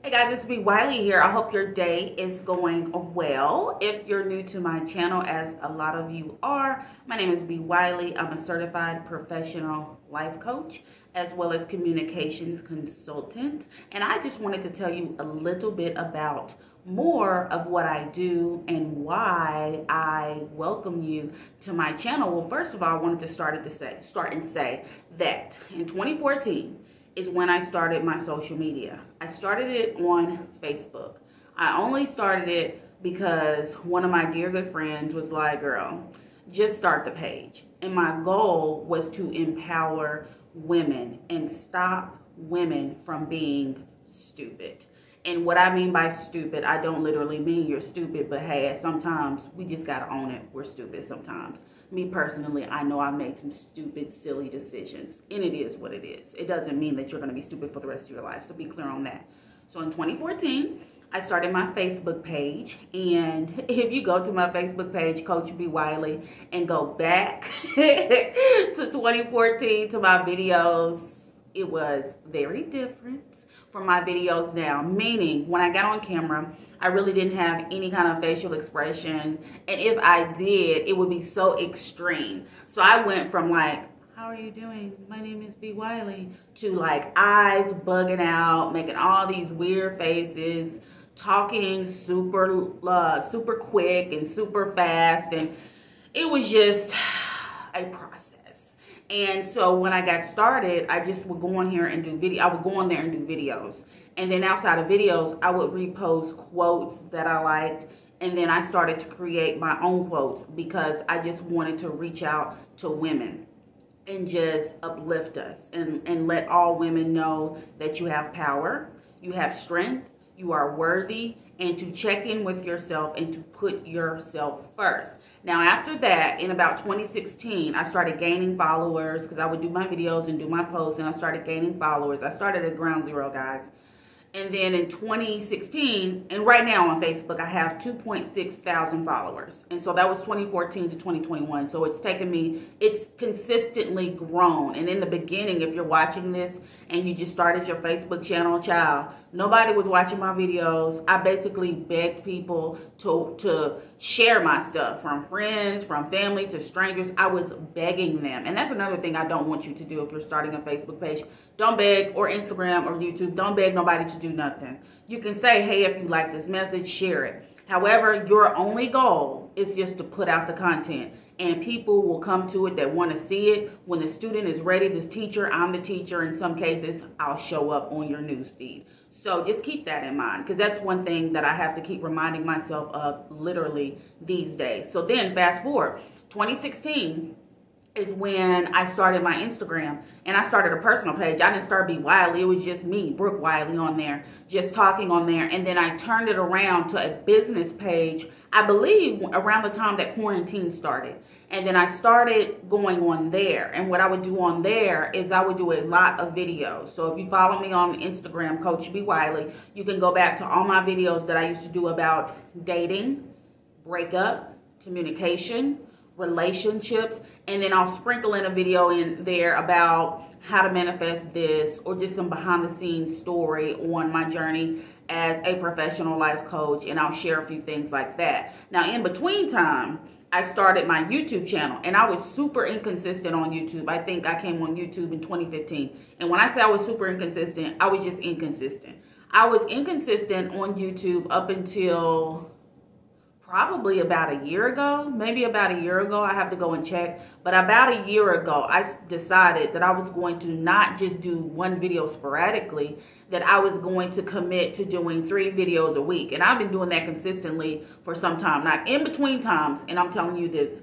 Hey guys, it's me Wiley here. I hope your day is going well. If you're new to my channel, as a lot of you are, my name is B. Wiley. I'm a certified professional life coach as well as communications consultant. And I just wanted to tell you a little bit about more of what I do and why I welcome you to my channel. Well, first of all, I wanted to start and say that in 2014, is when I started my social media. I started it on Facebook. I only started it because one of my dear good friends was like, girl, just start the page. And my goal was to empower women and stop women from being stupid. And what I mean by stupid, I don't literally mean you're stupid, but hey, sometimes we just gotta own it. We're stupid sometimes. Me personally, I know I made some stupid, silly decisions, and it is what it is. It doesn't mean that you're gonna be stupid for the rest of your life, so be clear on that. So in 2014, I started my Facebook page, and if you go to my Facebook page, Coach B. Wiley, and go back to 2014 to my videos, it was very different from my videos now, meaning when I got on camera, I really didn't have any kind of facial expression, and if I did, it would be so extreme. So I went from like, how are you doing? My name is B. Wiley, to like eyes bugging out, making all these weird faces, talking super quick and super fast, and it was just a process. And so when I got started, I just would go on here and do video. I would go on there and do videos. And then outside of videos, I would repost quotes that I liked. And then I started to create my own quotes because I just wanted to reach out to women and just uplift us and let all women know that you have power, you have strength, you are worthy, and to check in with yourself and to put yourself first. Now, after that, in about 2016, I started gaining followers because I would do my videos and do my posts, and I started gaining followers. I started at ground zero, guys. And then in 2016, and right now on Facebook, I have 2.6 thousand followers. And so that was 2014 to 2021. So it's taken me, it's consistently grown. And in the beginning, if you're watching this and you just started your Facebook channel, child, nobody was watching my videos. I basically begged people to share my stuff, from friends, from family, to strangers. I was begging them. And that's another thing I don't want you to do if you're starting a Facebook page. Don't beg, or Instagram or YouTube. Don't beg nobody to do nothing. You can say, hey, if you like this message, share it. However, your only goal is just to put out the content, and people will come to it that want to see it. When the student is ready, this teacher, I'm the teacher. In some cases, I'll show up on your news feed. So just keep that in mind, because that's one thing that I have to keep reminding myself of literally these days. So then fast forward, 2016 is when I started my Instagram, and I started a personal page. I didn't start B. Wiley. It was just me, Brooke Wiley, on there, just talking on there. And then I turned it around to a business page, I believe around the time that quarantine started. And then I started going on there. And what I would do on there is I would do a lot of videos. So if you follow me on Instagram, Coach B. Wiley, you can go back to all my videos that I used to do about dating, breakup, communication, relationships, and then I'll sprinkle in a video in there about how to manifest this, or just some behind the scenes story on my journey as a professional life coach, and I'll share a few things like that. Now, in between time, I started my YouTube channel, and I was super inconsistent on YouTube. I think I came on YouTube in 2015, and when I say I was super inconsistent, I was just inconsistent. I was inconsistent on YouTube up until probably about a year ago, maybe about a year ago. I have to go and check. But about a year ago, I decided that I was going to not just do one video sporadically, that I was going to commit to doing 3 videos a week. And I've been doing that consistently for some time. Now, in between times, and I'm telling you this,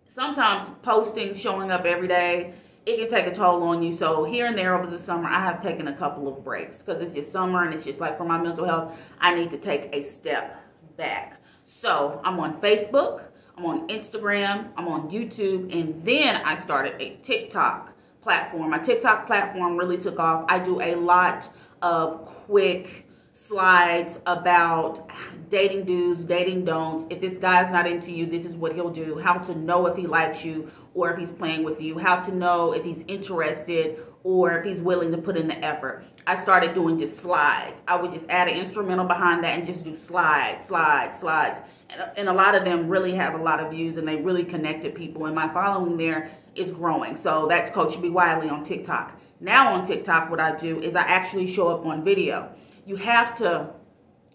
sometimes posting, showing up every day, it can take a toll on you. So here and there over the summer, I have taken a couple of breaks because it's just summer, and it's just like, for my mental health, I need to take a step back. So I'm on Facebook, I'm on Instagram, I'm on YouTube, and then I started a TikTok platform. My TikTok platform really took off. I do a lot of quick slides about dating do's, dating don'ts. If this guy's not into you, this is what he'll do. How to know if he likes you or if he's playing with you. How to know if he's interested or if he's willing to put in the effort. I started doing just slides. I would just add an instrumental behind that and just do slides. And a lot of them really have a lot of views, and they really connected people, and my following there is growing. So that's Coach B. Wiley on TikTok. Now on TikTok, what I do is I actually show up on video. You have to,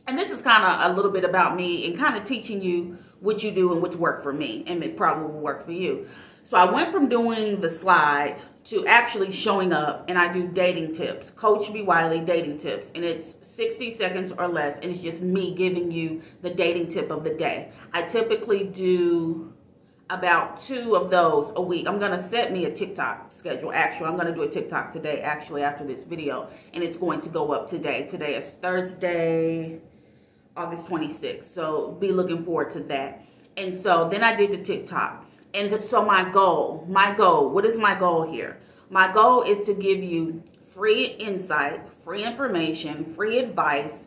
and this is kind of a little bit about me and kind of teaching you what you do and what's worked for me, and it probably will work for you. So I went from doing the slides to actually showing up, and I do dating tips, Coach B. Wiley dating tips, and it's 60 seconds or less, and it's just me giving you the dating tip of the day. I typically do about 2 of those a week. I'm gonna set me a TikTok schedule. Actually, I'm gonna do a TikTok today, actually, after this video, and it's going to go up today. Today is Thursday, August 26th, so be looking forward to that. And so then I did the TikTok. And so my goal, what is my goal here? My goal is to give you free insight, free information, free advice,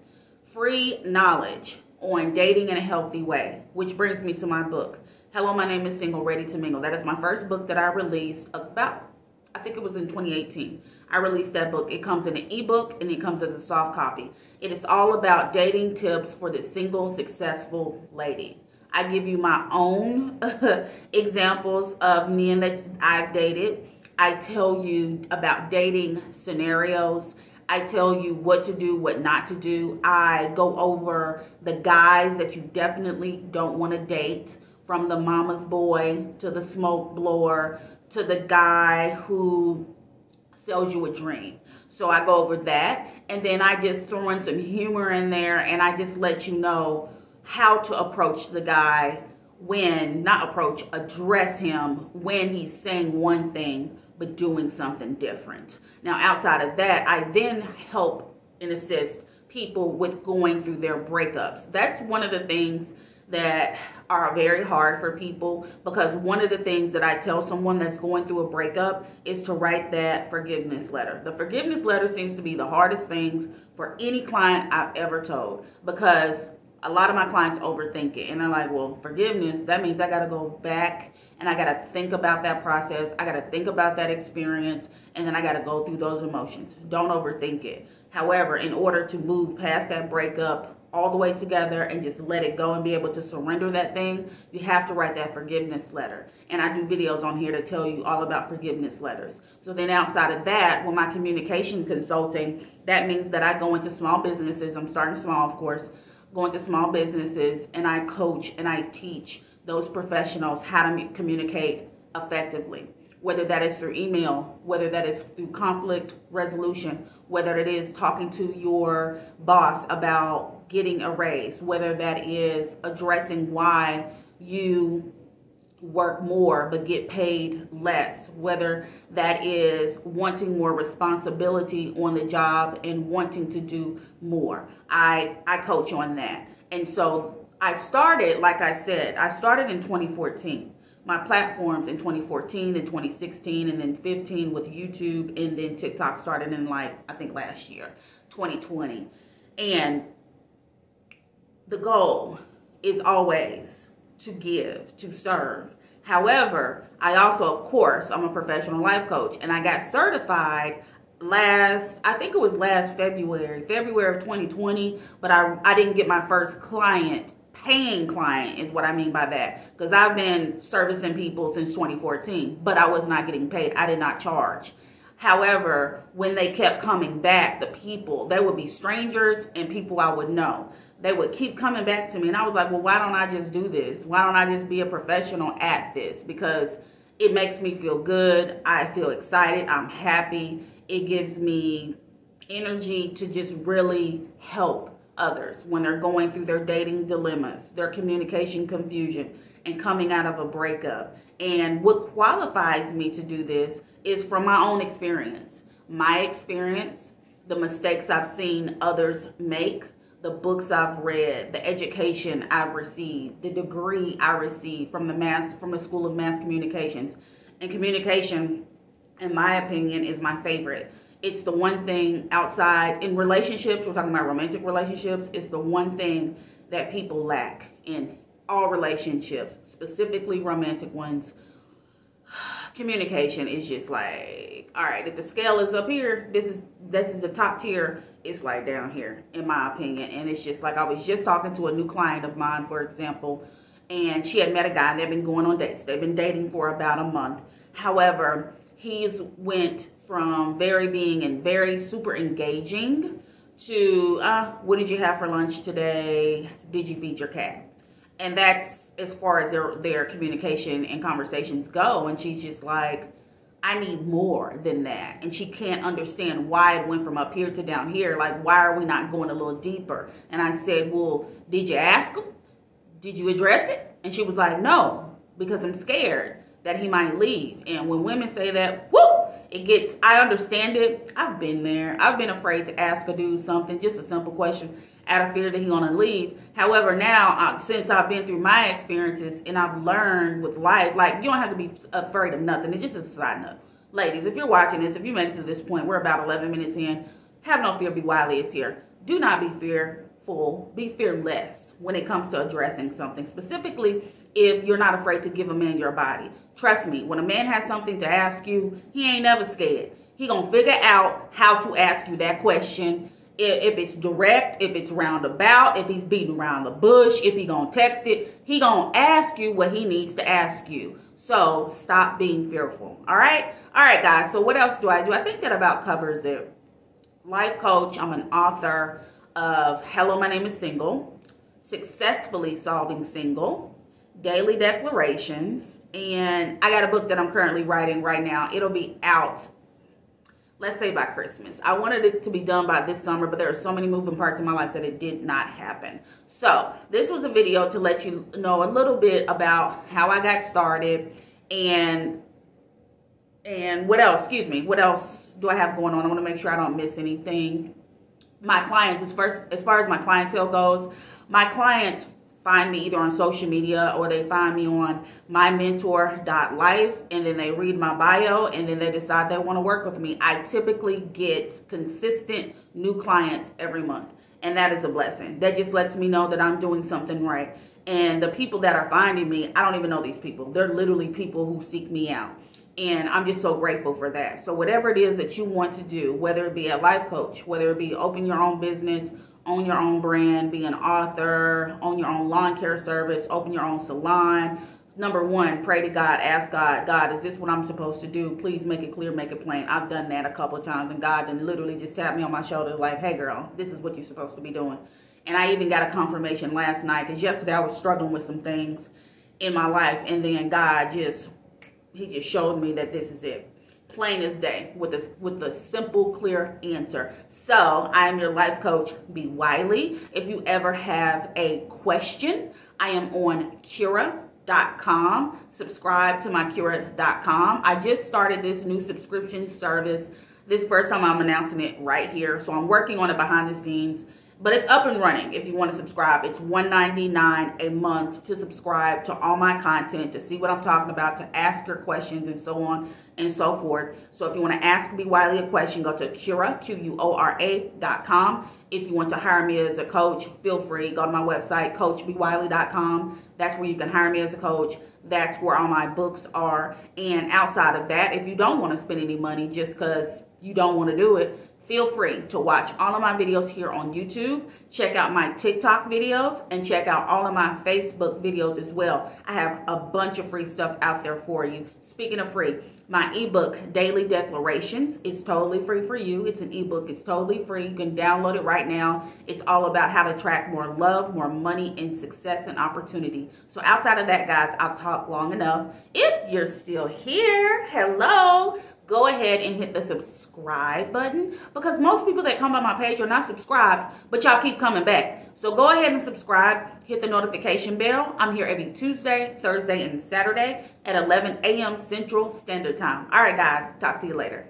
free knowledge on dating in a healthy way, which brings me to my book. Hello, my name is Single, Ready to Mingle. That is my first book that I released about, I think it was in 2018. I released that book. It comes in an ebook and it comes as a soft copy. It is all about dating tips for the single, successful lady. I give you my own examples of men that I've dated. I tell you about dating scenarios. I tell you what to do, what not to do. I go over the guys that you definitely don't want to date, from the mama's boy to the smoke blower to the guy who sells you a dream. So I go over that, and then I just throw in some humor in there, and I just let you know how to approach the guy when, address him when he's saying one thing but doing something different. Now, outside of that, I then help and assist people with going through their breakups. That's one of the things that are very hard for people, because one of the things that I tell someone that's going through a breakup is to write that forgiveness letter. The forgiveness letter seems to be the hardest things for any client I've ever told, because a lot of my clients overthink it, and they're like, well, forgiveness, that means I got to go back and I got to think about that process. I got to think about that experience, and then I got to go through those emotions. Don't overthink it. However, in order to move past that breakup all the way together and just let it go and be able to surrender that thing, you have to write that forgiveness letter. And I do videos on here to tell you all about forgiveness letters. So then outside of that, with my communication consulting, that means that I go into small businesses. I'm starting small, of course. Go into small businesses, and I coach and I teach those professionals how to communicate effectively, whether that is through email, whether that is through conflict resolution, whether it is talking to your boss about getting a raise, whether that is addressing why you work more but get paid less, whether that is wanting more responsibility on the job and wanting to do more. I coach on that. And so I started, like I said, I started in 2014. My platforms in 2014 and 2016 and then 15 with YouTube, and then TikTok started in, like, I think last year, 2020. And the goal is always to give, to serve. However, I also, of course, I'm a professional life coach, and I got certified I think it was last February of 2020, but I didn't get my first client, paying client is what I mean by that, because I've been servicing people since 2014, but I was not getting paid. I did not charge. However, when they kept coming back, the people, they would be strangers and people I would know. They would keep coming back to me, and I was like, well, why don't I just do this? Why don't I just be a professional at this? Because it makes me feel good. I feel excited. I'm happy. It gives me energy to just really help others when they're going through their dating dilemmas, their communication confusion, and coming out of a breakup. And what qualifies me to do this is from my own experience. My experience, the mistakes I've seen others make, the books I've read, the education I've received, the degree I received from the School of Mass Communications. And communication, in my opinion, is my favorite. It's the one thing outside in relationships, we're talking about romantic relationships, it's the one thing that people lack in all relationships, specifically romantic ones. communication is just like, all right, if the scale is up here, this is the top tier. It's like down here, in my opinion. And it's just like, I was just talking to a new client of mine, for example, and she had met a guy and they've been going on dates. They've been dating for about a month. However, he's went from being very super engaging to, what did you have for lunch today? Did you feed your cat? And that's as far as their communication and conversations go. And she's just like, I need more than that. And she can't understand why it went from up here to down here. Like, why are we not going a little deeper? And I said, well, did you ask him? Did you address it? And she was like, no, because I'm scared that he might leave. And when women say that, whoop, I understand it. I've been there. I've been afraid to ask a dude something, just a simple question, out of fear that he's gonna leave. However, now, since I've been through my experiences and I've learned with life, like, you don't have to be afraid of nothing. It's just a side note. Ladies, if you're watching this, if you made it to this point, we're about 11 minutes in. Have no fear, Be Wiley is here. Do not be fearful, be fearless when it comes to addressing something. Specifically, if you're not afraid to give a man your body. Trust me, when a man has something to ask you, he ain't never scared. He gonna figure out how to ask you that question. If it's direct, if it's roundabout, if he's beating around the bush, if he gonna text it, he gonna ask you what he needs to ask you. So stop being fearful. All right, guys. So what else do? I think that about covers it. Life coach. I'm an author of Hello, My Name is Single, Successfully Solving Single, Daily Declarations, and I got a book that I'm currently writing right now. It'll be out, let's say, by Christmas. I wanted it to be done by this summer, but there are so many moving parts in my life that it did not happen. So this was a video to let you know a little bit about how I got started and what else, what else do I have going on? I want to make sure I don't miss anything. My clients, as far as my clientele goes, my clients find me either on social media or they find me on mymentor.life, and then they read my bio and then they decide they want to work with me. I typically get consistent new clients every month, and that is a blessing. That just lets me know that I'm doing something right. And the people that are finding me, I don't even know these people. They're literally people who seek me out. And I'm just so grateful for that. So whatever it is that you want to do, whether it be a life coach, whether it be open your own business, own your own brand, be an author, own your own lawn care service, open your own salon. Number one, pray to God, ask God, God, is this what I'm supposed to do? Please make it clear, make it plain. I've done that a couple of times, and God then literally just tapped me on my shoulder like, hey girl, this is what you're supposed to be doing. And I even got a confirmation last night, because yesterday I was struggling with some things in my life, and then God he just showed me that this is it. Plain as day, with a simple, clear answer. So I am your life coach, Be Wiley. If you ever have a question, I am on Cura.com. Subscribe to my Cura.com. I just started this new subscription service. This first time I'm announcing it right here. So I'm working on it behind the scenes. But it's up and running if you want to subscribe. It's $1.99 a month to subscribe to all my content, to see what I'm talking about, to ask your questions, and so on and so forth. So if you want to ask Be Wiley a question, go to Cura, Cura.com. If you want to hire me as a coach, feel free. Go to my website, coachbewiley.com. That's where you can hire me as a coach. That's where all my books are. And outside of that, if you don't want to spend any money just because you don't want to do it, feel free to watch all of my videos here on YouTube. Check out my TikTok videos and check out all of my Facebook videos as well. I have a bunch of free stuff out there for you. Speaking of free, my ebook, Daily Declarations, is totally free for you. It's an ebook. It's totally free. You can download it right now. It's all about how to attract more love, more money, and success and opportunity. So outside of that, guys, I've talked long enough. If you're still here, hello. Go ahead and hit the subscribe button, because most people that come by my page are not subscribed, but y'all keep coming back. So go ahead and subscribe, hit the notification bell. I'm here every Tuesday, Thursday, and Saturday at 11 a.m. Central Standard Time. All right, guys, talk to you later.